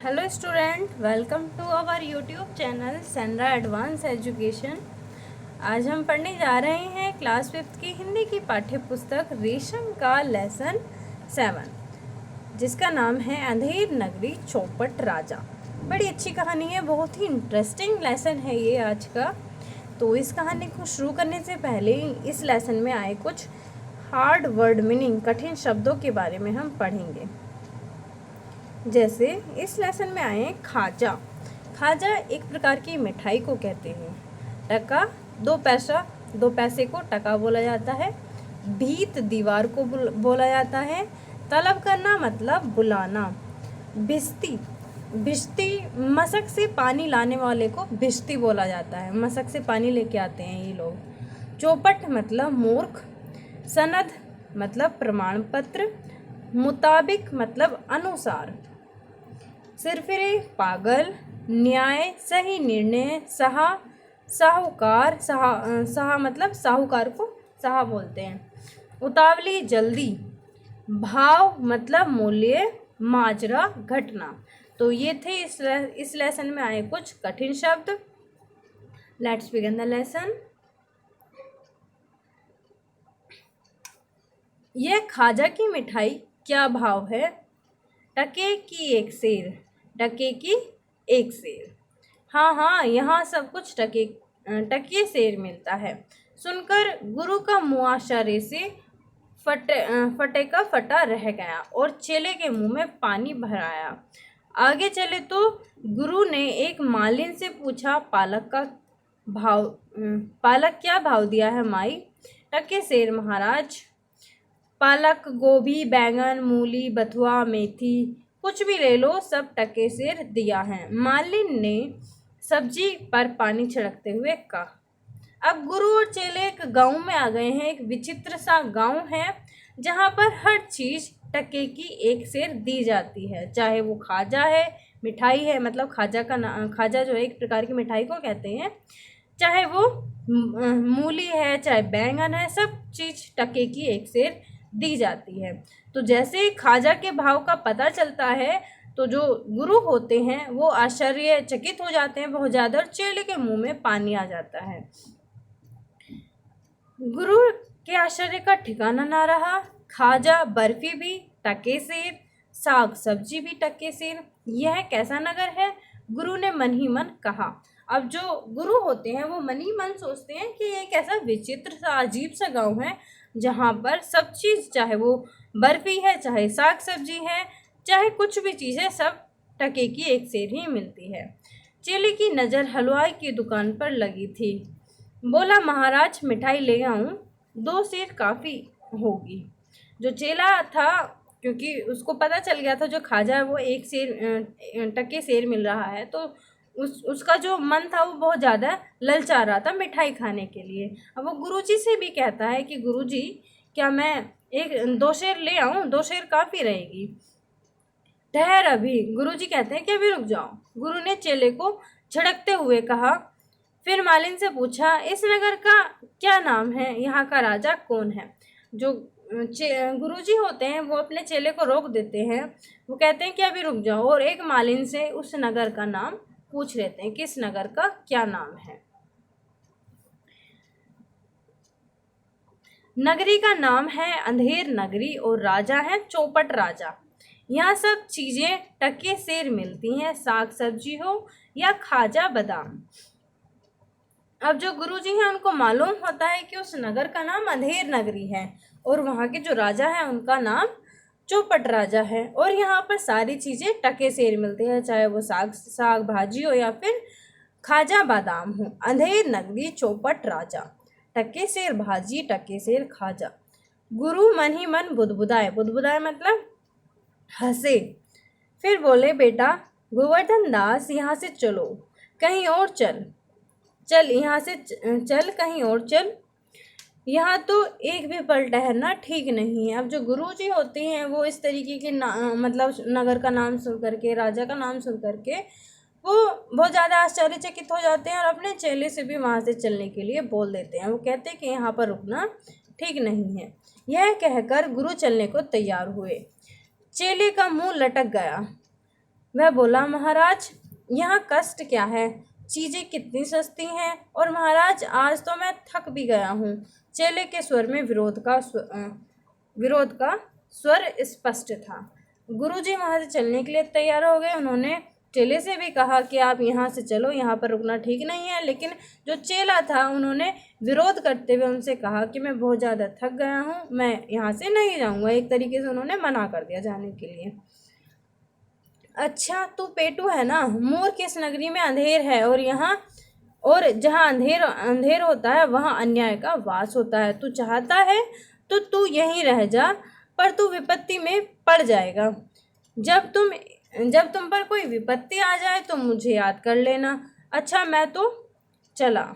Hello student, welcome to our YouTube channel सेनरा advance education. आज हम पढ़ने जा रहे हैं क्लास 5th की हिंदी की पाठ्य पुस्तक रेशम का लेसन 7, जिसका नाम है अंधेर नगरी चौपट राजा। बड़ी अच्छी कहानी है, बहुत ही इंटरेस्टिंग लेसन है ये आज का। तो इस कहानी को शुरू करने से पहले इस लेसन में आए कुछ हार्ड वर्ड मीनिंग, कठिन शब्दों के बारे में हम पढ़ेंगे। जैसे इस लेसन में आए खाजा। खाजा एक प्रकार की मिठाई को कहते हैं। टका, 2 पैसा, 2 पैसे को टका बोला जाता है। भीत, दीवार को बोला जाता है। तलब करना मतलब बुलाना। भिश्ती, भिश्ती मशक से पानी लाने वाले को भिश्ती बोला जाता है। मशक से पानी लेके आते हैं ये लोग। चौपट मतलब मूर्ख। सनद मतलब प्रमाण पत्र। मुताबिक मतलब अनुसार। सिरफिरे पागल। न्याय सही निर्णय। सहा साहूकार। सहा मतलब साहूकार को सहा बोलते हैं। उतावली जल्दी। भाव मतलब मूल्य, माजरा, घटना। तो ये थे इस लेसन में आए कुछ कठिन शब्द। Let's begin the lesson. यह खाजा की मिठाई क्या भाव है? टके की 1 सेर। टके की 1 सेर। हाँ, यहाँ सब कुछ टके सेर मिलता है। सुनकर गुरु का मुआशरे से फटे का फटा रह गया और चेले के मुंह में पानी भर आया। आगे चले तो गुरु ने एक मालिन से पूछा, पालक क्या भाव दिया है माई? टके सेर महाराज। पालक, गोभी, बैंगन, मूली, बथुआ, मेथी, कुछ भी ले लो, सब टके सेर दिया है, मालिन ने सब्जी पर पानी छिड़कते हुए कहा। अब गुरु और चेले एक गांव में आ गए हैं। एक विचित्र सा गांव है जहां पर हर चीज टके की 1 सेर दी जाती है, चाहे वो खाजा है, मिठाई है, मतलब खाजा जो है एक प्रकार की मिठाई को कहते हैं, चाहे वो मूली है, चाहे बैंगन है, सब चीज टके की 1 सेर दी जाती है। तो जैसे ही खाजा के भाव का पता चलता है तो जो गुरु होते हैं वो आश्चर्यचकित हो जाते हैं बहुत ज़्यादा, और चेले के मुंह में पानी आ जाता है। गुरु के आश्चर्य का ठिकाना ना रहा। खाजा, बर्फी भी टके सेर, साग सब्जी भी टके सेर, यह कैसा नगर है? गुरु ने मन ही मन कहा। अब जो गुरु होते हैं वो मन ही मन सोचते हैं कि ये कैसा विचित्र सा अजीब सा गांव है जहाँ पर सब चीज़, चाहे वो बर्फी है, चाहे साग सब्जी है, चाहे कुछ भी चीज़ है, सब टके की 1 सेर ही मिलती है। चेले की नज़र हलवाई की दुकान पर लगी थी। बोला, महाराज मिठाई ले आऊं? 2 सेर काफ़ी होगी। जो चेला था, क्योंकि उसको पता चल गया था जो खाजा है वो 1 सेर टके सेर मिल रहा है, तो उसका जो मन था वो बहुत ज़्यादा ललचा रहा था मिठाई खाने के लिए। अब वो गुरुजी से भी कहता है कि गुरुजी, क्या मैं 2 सेर ले आऊं? 2 सेर काफ़ी रहेगी। ठहर अभी। गुरुजी कहते हैं कि अभी रुक जाओ। गुरु ने चेले को झड़कते हुए कहा। फिर मालिन से पूछा, इस नगर का क्या नाम है? यहाँ का राजा कौन है? जो गुरुजी होते हैं वो अपने चेले को रोक देते हैं। वो कहते हैं कि अभी रुक जाओ, और एक मालिन से उस नगर का नाम पूछ लेते हैं, किस नगर का क्या नाम है। नगरी का नाम है अंधेर नगरी और राजा है चौपट राजा। यहाँ सब चीज़ें टके सेर मिलती हैं, साग सब्जी हो या खाजा बादाम। अब जो गुरुजी हैं उनको मालूम होता है कि उस नगर का नाम अंधेर नगरी है और वहाँ के जो राजा हैं उनका नाम चौपट राजा है, और यहाँ पर सारी चीज़ें टके सेर मिलती हैं, चाहे वो साग भाजी हो या फिर खाजा बादाम हो। अंधेर नगरी चौपट राजा, टके सेर भाजी, टके सेर खाजा। गुरु मन ही मन बुदबुदाए मतलब हंसे। फिर बोले, बेटा गोवर्धन दास, यहाँ से चलो, कहीं और चल यहाँ से चल, कहीं और चल, यहाँ तो एक भी पल ठहरना ठीक नहीं है। अब जो गुरुजी होते हैं वो इस तरीके के मतलब नगर का नाम सुन करके, राजा का नाम सुन करके वो बहुत ज़्यादा आश्चर्यचकित हो जाते हैं और अपने चेले से भी वहाँ से चलने के लिए बोल देते हैं। वो कहते हैं कि यहाँ पर रुकना ठीक नहीं है। यह कहकर गुरु चलने को तैयार हुए। चेले का मुंह लटक गया। वह बोला, महाराज यहाँ कष्ट क्या है, चीजें कितनी सस्ती हैं, और महाराज आज तो मैं थक भी गया हूँ। चेले के स्वर में विरोध का स्वर स्पष्ट था। गुरुजी वहां से चलने के लिए तैयार हो गए। उन्होंने चेले से भी कहा कि आप यहाँ से चलो, यहाँ पर रुकना ठीक नहीं है, लेकिन जो चेला था उन्होंने विरोध करते हुए उनसे कहा कि मैं बहुत ज़्यादा थक गया हूँ, मैं यहाँ से नहीं जाऊँगा। एक तरीके से उन्होंने मना कर दिया जाने के लिए। अच्छा, तू पेटू है ना, मूर्ख, इस नगरी में अंधेर है, और जहाँ अंधेर अंधेर होता है वहाँ अन्याय का वास होता है। तू चाहता है तो तू यहीं रह जा, पर तू विपत्ति में पड़ जाएगा। जब तुम पर कोई विपत्ति आ जाए तो मुझे याद कर लेना। अच्छा, मैं तो चला।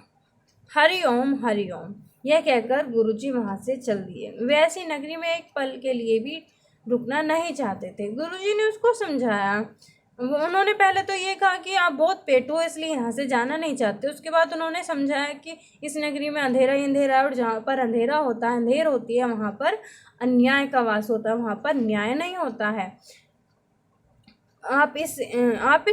हरि ओम हरि ओम। यह कहकर गुरुजी वहाँ से चल दिए। वे ऐसी नगरी में एक पल के लिए भी रुकना नहीं चाहते थे। गुरुजी ने उसको समझाया। उन्होंने पहले तो ये कहा कि आप बहुत पेटू हो इसलिए यहाँ से जाना नहीं चाहते। उसके बाद उन्होंने समझाया कि इस नगरी में अंधेरा ही अंधेरा है, और जहाँ पर अंधेरा होता है, अंधेर होती है, वहाँ पर अन्याय का वास होता है, वहाँ पर न्याय नहीं होता है। आप इस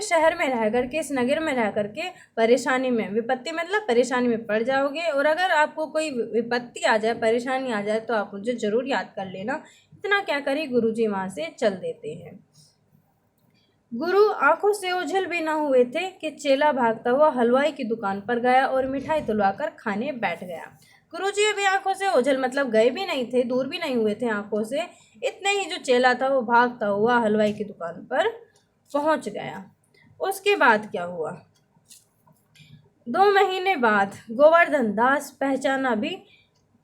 शहर में रह करके, इस नगर में रह करके परेशानी में, विपत्ति मतलब परेशानी में पड़ जाओगे, और अगर आपको कोई विपत्ति आ जाए, परेशानी आ जाए, तो आप मुझे ज़रूर याद कर लेना। इतना क्या करी, गुरुजी वहाँ से चल देते हैं। गुरु आंखों से ओझल भी न हुए थे कि चेला भागता हुआ हलवाई की दुकान पर गया और मिठाई तुलवाकर खाने बैठ गया। गुरुजी अभी आंखों से ओझल मतलब गए भी नहीं थे, दूर भी नहीं हुए थे आंखों से। इतने ही जो चेला था वो भागता हुआ हलवाई की दुकान पर पहुंच गया। उसके बाद क्या हुआ? 2 महीने बाद गोवर्धन दास पहचाना भी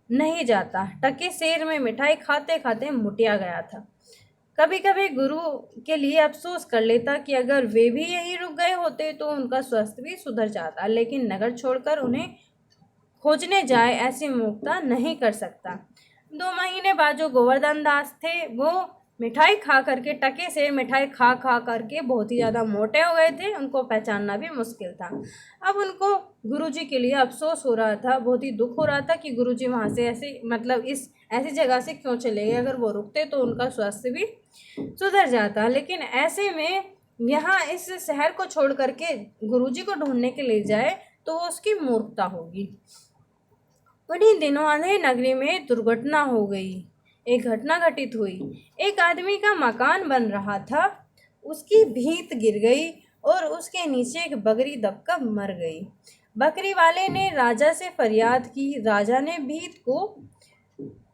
नहीं जाता टके शेर में मिठाई खाते खाते मुटिया गया था। कभी कभी गुरु के लिए अफसोस कर लेता कि अगर वे भी यहीं रुक गए होते तो उनका स्वास्थ्य भी सुधर जाता, लेकिन नगर छोड़कर उन्हें खोजने जाए ऐसी मूर्खता नहीं कर सकता। 2 महीने बाद जो गोवर्धन दास थे वो मिठाई खा करके, टके से मिठाई खा खा करके बहुत ही ज़्यादा मोटे हो गए थे। उनको पहचानना भी मुश्किल था। अब उनको गुरुजी के लिए अफसोस हो रहा था, बहुत ही दुख हो रहा था कि गुरुजी वहाँ से ऐसे मतलब इस ऐसी जगह से क्यों चले गए। अगर वो रुकते तो उनका स्वास्थ्य भी सुधर जाता, लेकिन ऐसे में यहाँ इस शहर को छोड़ करके गुरुजी को ढूंढने के लिए जाए तो वो उसकी मूर्खता होगी। उन्हीं दिनों अंधेर नगरी में दुर्घटना हो गई। एक घटना घटित हुई। एक आदमी का मकान बन रहा था, उसकी भीत गिर गई और उसके नीचे एक बकरी दबकर मर गई। बकरी वाले ने राजा से फरियाद की। राजा ने भीत को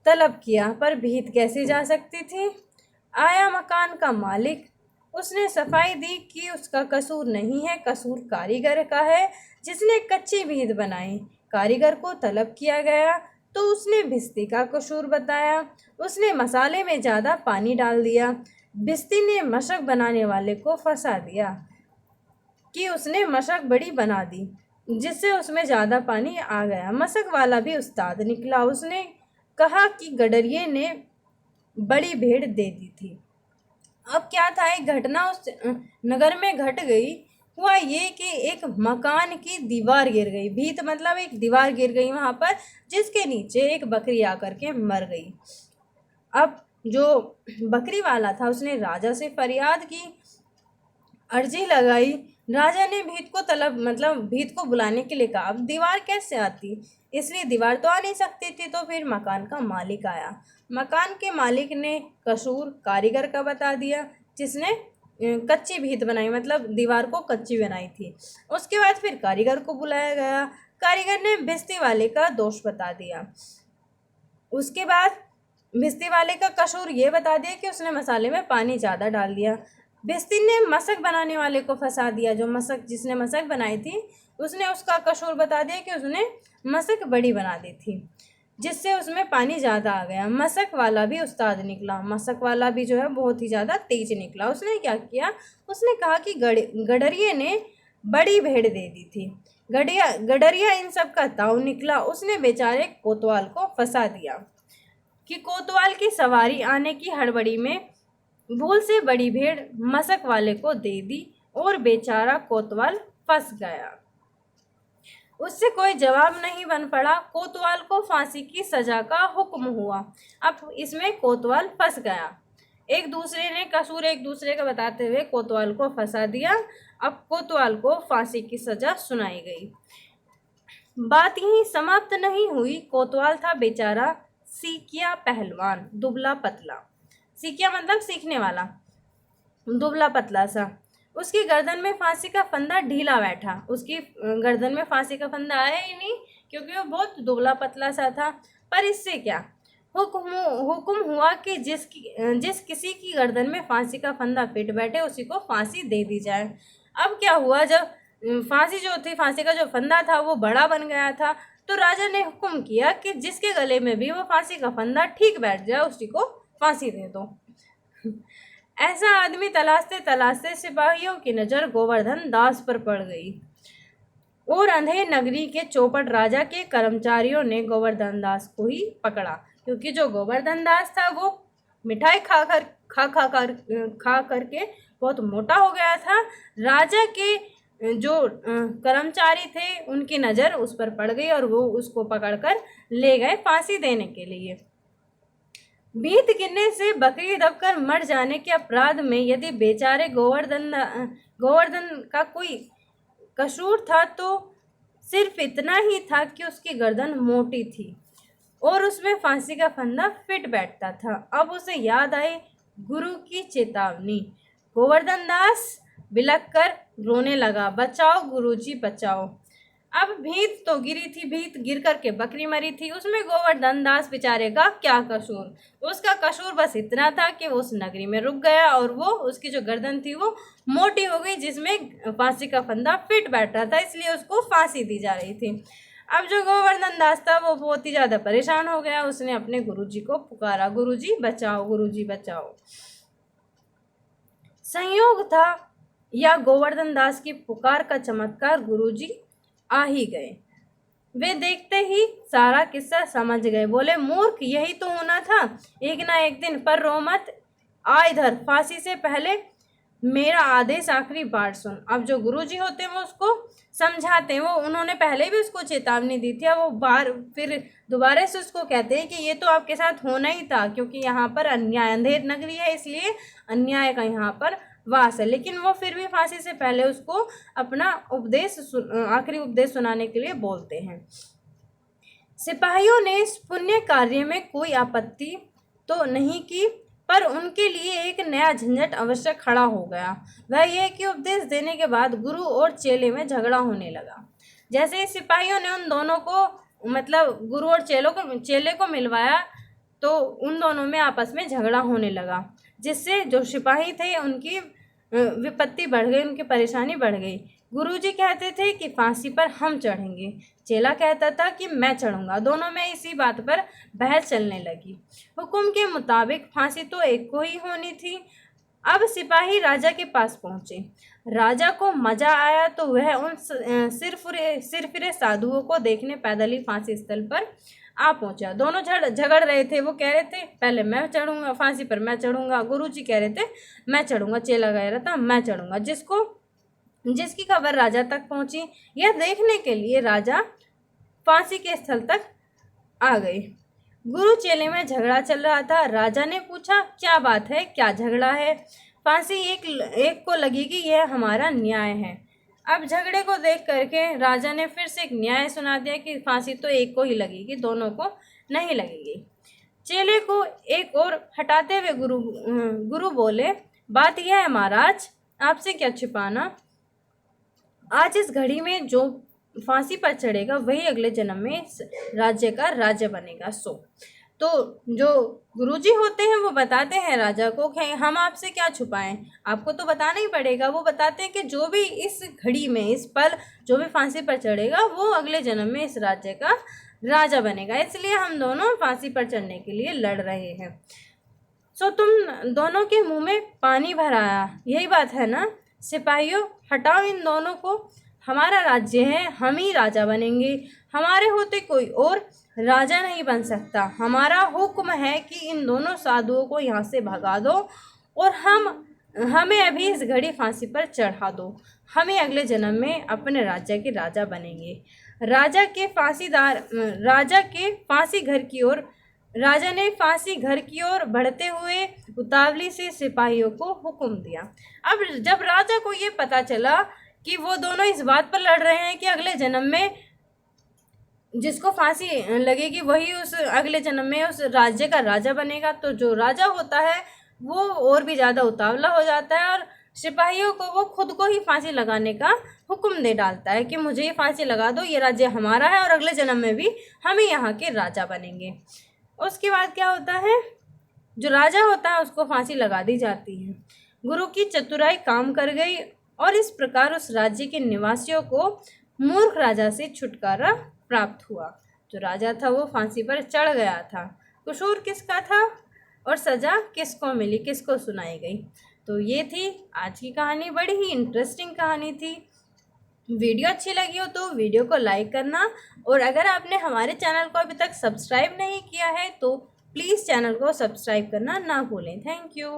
तलब किया, पर भीत कैसे जा सकती थी? आया मकान का मालिक, उसने सफाई दी कि उसका कसूर नहीं है, कसूर कारीगर का है जिसने कच्ची भीत बनाई। कारीगर को तलब किया गया तो उसने भिस्ती का कसूर बताया। उसने मसाले में ज़्यादा पानी डाल दिया। भिस्ती ने मशक बनाने वाले को फंसा दिया कि उसने मशक बड़ी बना दी, जिससे उसमें ज़्यादा पानी आ गया। मशक वाला भी उस्ताद निकला। उसने कहा कि गडरिये ने बड़ी भेड़ दे दी थी। अब क्या था, एक घटना उस नगर में घट गई। हुआ ये कि एक मकान की दीवार गिर गई। भीत मतलब एक दीवार गिर गई वहाँ पर, जिसके नीचे एक बकरी आकर के मर गई। अब जो बकरी वाला था उसने राजा से फरियाद की, अर्जी लगाई। राजा ने भीत को बुलाने के लिए कहा। अब दीवार कैसे आती, इसलिए दीवार तो आ नहीं सकती थी, तो फिर मकान का मालिक आया। मकान के मालिक ने कसूर कारीगर का बता दिया जिसने कच्ची भीत बनाई, मतलब दीवार को कच्ची बनाई थी। उसके बाद फिर कारीगर को बुलाया गया। कारीगर ने भिस्ती वाले का दोष बता दिया। उसके बाद भिस्ती वाले का कसूर ये बता दिया कि उसने मसाले में पानी ज़्यादा डाल दिया। भिस्ती ने मशक बनाने वाले को फंसा दिया। जिसने मशक बनाई थी उसने उसका कसूर बता दिया कि उसने मशक बड़ी बना दी थी, जिससे उसमें पानी ज़्यादा आ गया। मशक वाला भी उस्ताद निकला। मशक वाला भी जो है बहुत ही ज़्यादा तेज निकला। उसने क्या किया, उसने कहा कि गडरिये ने बड़ी भेड़ दे दी थी। गडरिया इन सब का ताऊ निकला। उसने बेचारे कोतवाल को फंसा दिया कि कोतवाल की सवारी आने की हड़बड़ी में भूल से बड़ी भेड़ मशक वाले को दे दी और बेचारा कोतवाल फंस गया। उससे कोई जवाब नहीं बन पड़ा। कोतवाल को फांसी की सजा का हुक्म हुआ। अब इसमें कोतवाल फंस गया। एक दूसरे ने कसूर एक दूसरे का बताते हुए कोतवाल को फंसा दिया। अब कोतवाल को फांसी की सजा सुनाई गई। बात यहीं समाप्त नहीं हुई। कोतवाल था बेचारा सीकिया पहलवान, दुबला पतला। सीकिया मतलब सीखने वाला, दुबला पतला सा। उसकी गर्दन में फांसी का फंदा ढीला बैठा। उसकी गर्दन में फांसी का फंदा आया ही नहीं, क्योंकि वो बहुत दुबला पतला सा था। पर इससे क्या, हुक्म हुआ कि जिस किसी की गर्दन में फांसी का फंदा फिट बैठे उसी को फांसी दे दी जाए। अब क्या हुआ, जब फांसी जो थी, फांसी का जो फंदा था वो बड़ा बन गया था, तो राजा ने हुक्म किया कि जिसके गले में भी वो फांसी का फंदा ठीक बैठ जाए उसी को फांसी दे दो। ऐसा आदमी तलाशते तलाशते सिपाहियों की नज़र गोवर्धन दास पर पड़ गई और अंधेर नगरी के चौपट राजा के कर्मचारियों ने गोवर्धन दास को ही पकड़ा, क्योंकि जो गोवर्धन दास था वो मिठाई खा करके बहुत मोटा हो गया था। राजा के जो कर्मचारी थे उनकी नज़र उस पर पड़ गई और वो उसको पकड़कर ले गए फांसी देने के लिए। भीत गिरने से बकरी दबकर मर जाने के अपराध में यदि बेचारे गोवर्धन का कोई कसूर था तो सिर्फ इतना ही था कि उसकी गर्दन मोटी थी और उसमें फांसी का फंदा फिट बैठता था। अब उसे याद आई गुरु की चेतावनी। गोवर्धन दास बिलख कर रोने लगा, बचाओ गुरुजी बचाओ। अब भीत तो गिरी थी, भीत गिर करके बकरी मरी थी, उसमें गोवर्धन दास बेचारे का क्या कसूर। उसका कसूर बस इतना था कि वो उस नगरी में रुक गया और वो उसकी जो गर्दन थी वो मोटी हो गई, जिसमें फांसी का फंदा फिट बैठ रहा था, इसलिए उसको फांसी दी जा रही थी। अब जो गोवर्धन दास था वो बहुत ही ज़्यादा परेशान हो गया। उसने अपने गुरुजी को पुकारा, गुरुजी बचाओ, गुरुजी बचाओ। संयोग था या गोवर्धन दास की पुकार का चमत्कार, गुरुजी आ ही गए। वे देखते ही सारा किस्सा समझ गए। बोले, मूर्ख, यही तो होना था एक ना एक दिन, पर रो मत, आ इधर, फांसी से पहले मेरा आदेश आखिरी बार सुन। अब जो गुरुजी होते हैं वो उसको समझाते हैं, वो उन्होंने पहले भी उसको चेतावनी दी थी, अब वो बार फिर दोबारा से उसको कहते हैं कि ये तो आपके साथ होना ही था, क्योंकि यहाँ पर अन्याय, अंधेर नगरी है इसलिए अन्याय का यहाँ पर वास है। लेकिन वो फिर भी फांसी से पहले उसको अपना आखिरी उपदेश सुनाने के लिए बोलते हैं। सिपाहियों ने इस पुण्य कार्य में कोई आपत्ति तो नहीं की, पर उनके लिए एक नया झंझट अवश्य खड़ा हो गया। वह यह कि उपदेश देने के बाद गुरु और चेले में झगड़ा होने लगा। जैसे ही सिपाहियों ने उन दोनों को, मतलब गुरु और चेले को मिलवाया, तो उन दोनों में आपस में झगड़ा होने लगा, जिससे जो सिपाही थे उनकी विपत्ति बढ़ गई, उनकी परेशानी बढ़ गई। गुरुजी कहते थे कि फांसी पर हम चढ़ेंगे, चेला कहता था कि मैं चढ़ूंगा। दोनों में इसी बात पर बहस चलने लगी। हुक्म के मुताबिक फांसी तो एक को ही होनी थी। अब सिपाही राजा के पास पहुंचे। राजा को मजा आया तो वह उन सिरफिरे साधुओं को देखने पैदल ही फांसी स्थल पर आ पहुंचा। दोनों झगड़ रहे थे। वो कह रहे थे पहले मैं चढ़ूंगा फांसी पर, मैं चढ़ूंगा। गुरुजी कह रहे थे मैं चढ़ूंगा। चेला कह रहा था मैं चढ़ूंगा। जिसकी खबर राजा तक पहुंची, यह देखने के लिए राजा फांसी के स्थल तक आ गए। गुरु चेले में झगड़ा चल रहा था। राजा ने पूछा क्या बात है, क्या झगड़ा है? फांसी एक को लगेगी, यह हमारा न्याय है। अब झगड़े को देख करके राजा ने फिर से एक न्याय सुना दिया कि फांसी तो एक को ही लगेगी, दोनों को नहीं लगेगी। चेले को एक और हटाते हुए गुरु बोले, बात यह है महाराज, आपसे क्या छिपाना, आज इस घड़ी में जो फांसी पर चढ़ेगा वही अगले जन्म में राज्य का राजा बनेगा। तो जो गुरुजी होते हैं वो बताते हैं राजा को कि हम आपसे क्या छुपाएं, आपको तो बताना ही पड़ेगा। वो बताते हैं कि जो भी इस घड़ी में, इस पल जो भी फांसी पर चढ़ेगा वो अगले जन्म में इस राज्य का राजा बनेगा, इसलिए हम दोनों फांसी पर चढ़ने के लिए लड़ रहे हैं। तुम दोनों के मुंह में पानी भर आया, यही बात है ना? सिपाहियों, हटाओ इन दोनों को, हमारा राज्य है, हम ही राजा बनेंगे, हमारे होते कोई और राजा नहीं बन सकता। हमारा हुक्म है कि इन दोनों साधुओं को यहाँ से भगा दो और हमें अभी इस घड़ी फांसी पर चढ़ा दो, हमें अगले जन्म में अपने राज्य के राजा बनेंगे। राजा के फांसी घर की ओर राजा ने फांसी घर की ओर बढ़ते हुए उतावली से सिपाहियों को हुक्म दिया। अब जब राजा को ये पता चला कि वो दोनों इस बात पर लड़ रहे हैं कि अगले जन्म में जिसको फांसी लगेगी वही उस अगले जन्म में उस राज्य का राजा बनेगा, तो जो राजा होता है वो और भी ज़्यादा उतावला हो जाता है और सिपाहियों को वो खुद को ही फांसी लगाने का हुक्म दे डालता है कि मुझे ये फांसी लगा दो, ये राज्य हमारा है और अगले जन्म में भी हम ही यहाँ के राजा बनेंगे। उसके बाद क्या होता है, जो राजा होता है उसको फांसी लगा दी जाती है। गुरु की चतुराई काम कर गई और इस प्रकार उस राज्य के निवासियों को मूर्ख राजा से छुटकारा प्राप्त हुआ। जो राजा था वो फांसी पर चढ़ गया था, कसूर किसका था और सज़ा किसको मिली, किसको सुनाई गई। तो ये थी आज की कहानी, बड़ी ही इंटरेस्टिंग कहानी थी। वीडियो अच्छी लगी हो तो वीडियो को लाइक करना, और अगर आपने हमारे चैनल को अभी तक सब्सक्राइब नहीं किया है तो प्लीज़ चैनल को सब्सक्राइब करना ना भूलें। Thank you.